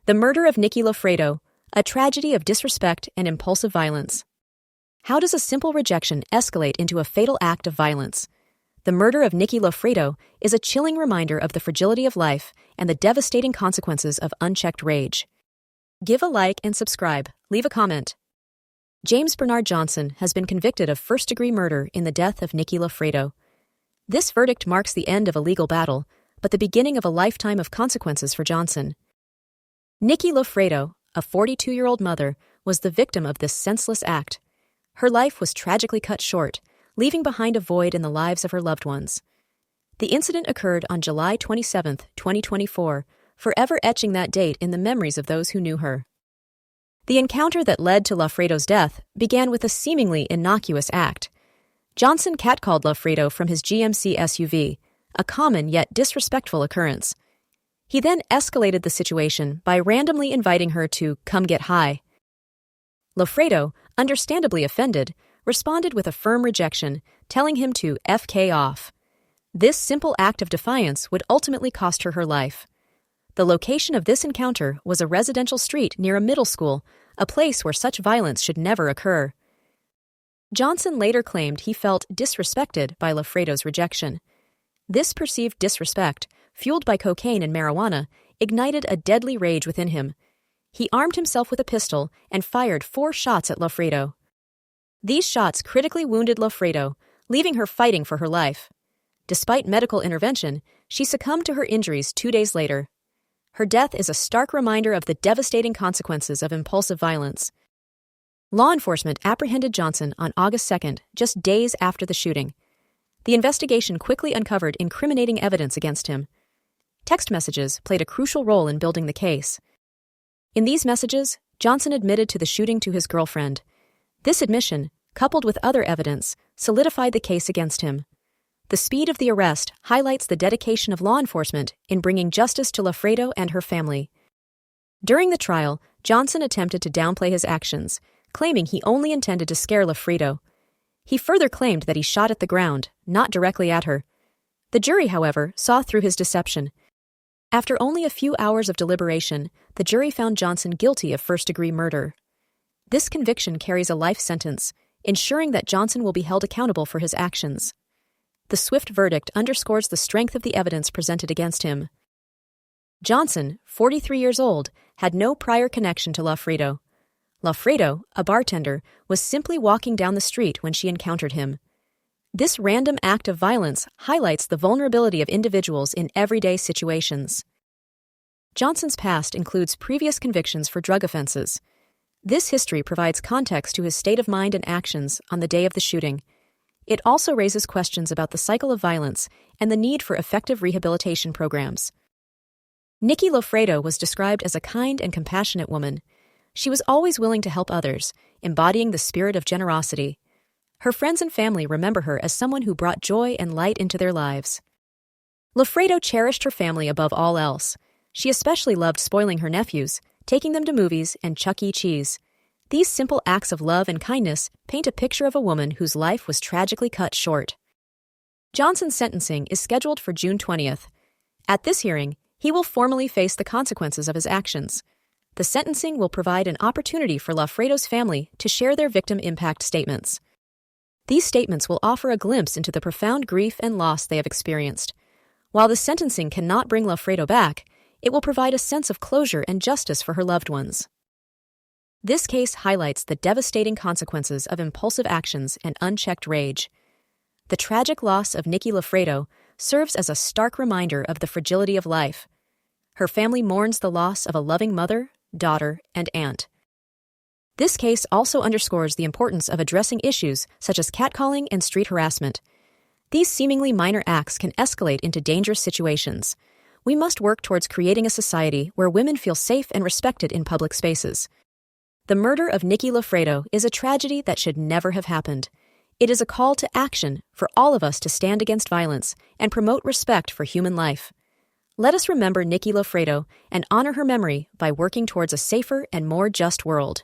The murder of Nikki Loffredo, a tragedy of disrespect and impulsive violence. How does a simple rejection escalate into a fatal act of violence? The murder of Nikki Loffredo is a chilling reminder of the fragility of life and the devastating consequences of unchecked rage. Give a like and subscribe. Leave a comment. James Bernard Johnson has been convicted of first-degree murder in the death of Nikki Loffredo. This verdict marks the end of a legal battle, but the beginning of a lifetime of consequences for Johnson. Nikki Loffredo, a 42-year-old mother, was the victim of this senseless act. Her life was tragically cut short, leaving behind a void in the lives of her loved ones. The incident occurred on July 27, 2024, forever etching that date in the memories of those who knew her. The encounter that led to Loffredo's death began with a seemingly innocuous act. Johnson catcalled Loffredo from his GMC SUV, a common yet disrespectful occurrence. He then escalated the situation by randomly inviting her to come get high. Loffredo, understandably offended, responded with a firm rejection, telling him to FK off. This simple act of defiance would ultimately cost her her life. The location of this encounter was a residential street near a middle school, a place where such violence should never occur. Johnson later claimed he felt disrespected by Loffredo's rejection. This perceived disrespect, fueled by cocaine and marijuana, ignited a deadly rage within him. He armed himself with a pistol and fired 4 shots at Loffredo. These shots critically wounded Loffredo, leaving her fighting for her life. Despite medical intervention, she succumbed to her injuries 2 days later. Her death is a stark reminder of the devastating consequences of impulsive violence. Law enforcement apprehended Johnson on August 2nd, just days after the shooting. The investigation quickly uncovered incriminating evidence against him. Text messages played a crucial role in building the case. In these messages, Johnson admitted to the shooting to his girlfriend. This admission, coupled with other evidence, solidified the case against him. The speed of the arrest highlights the dedication of law enforcement in bringing justice to Loffredo and her family. During the trial, Johnson attempted to downplay his actions, claiming he only intended to scare Loffredo. He further claimed that he shot at the ground, not directly at her. The jury, however, saw through his deception. After only a few hours of deliberation, the jury found Johnson guilty of first-degree murder. This conviction carries a life sentence, ensuring that Johnson will be held accountable for his actions. The swift verdict underscores the strength of the evidence presented against him. Johnson, 43 years old, had no prior connection to Loffredo. Loffredo, a bartender, was simply walking down the street when she encountered him. This random act of violence highlights the vulnerability of individuals in everyday situations. Johnson's past includes previous convictions for drug offenses. This history provides context to his state of mind and actions on the day of the shooting. It also raises questions about the cycle of violence and the need for effective rehabilitation programs. Nikki Loffredo was described as a kind and compassionate woman. She was always willing to help others, embodying the spirit of generosity. Her friends and family remember her as someone who brought joy and light into their lives. Loffredo cherished her family above all else. She especially loved spoiling her nephews, taking them to movies and Chuck E. Cheese. These simple acts of love and kindness paint a picture of a woman whose life was tragically cut short. Johnson's sentencing is scheduled for June 20th. At this hearing, he will formally face the consequences of his actions. The sentencing will provide an opportunity for Loffredo's family to share their victim impact statements. These statements will offer a glimpse into the profound grief and loss they have experienced. While the sentencing cannot bring Loffredo back, it will provide a sense of closure and justice for her loved ones. This case highlights the devastating consequences of impulsive actions and unchecked rage. The tragic loss of Nikki Loffredo serves as a stark reminder of the fragility of life. Her family mourns the loss of a loving mother, daughter, and aunt. This case also underscores the importance of addressing issues such as catcalling and street harassment. These seemingly minor acts can escalate into dangerous situations. We must work towards creating a society where women feel safe and respected in public spaces. The murder of Nikki Loffredo is a tragedy that should never have happened. It is a call to action for all of us to stand against violence and promote respect for human life. Let us remember Nikki Loffredo and honor her memory by working towards a safer and more just world.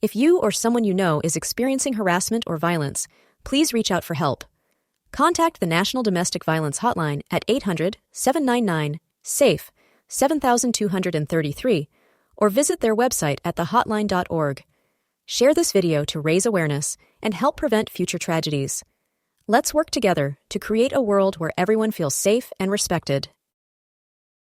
If you or someone you know is experiencing harassment or violence, please reach out for help. Contact the National Domestic Violence Hotline at 800-799-SAFE 7233, or visit their website at thehotline.org. Share this video to raise awareness and help prevent future tragedies. Let's work together to create a world where everyone feels safe and respected.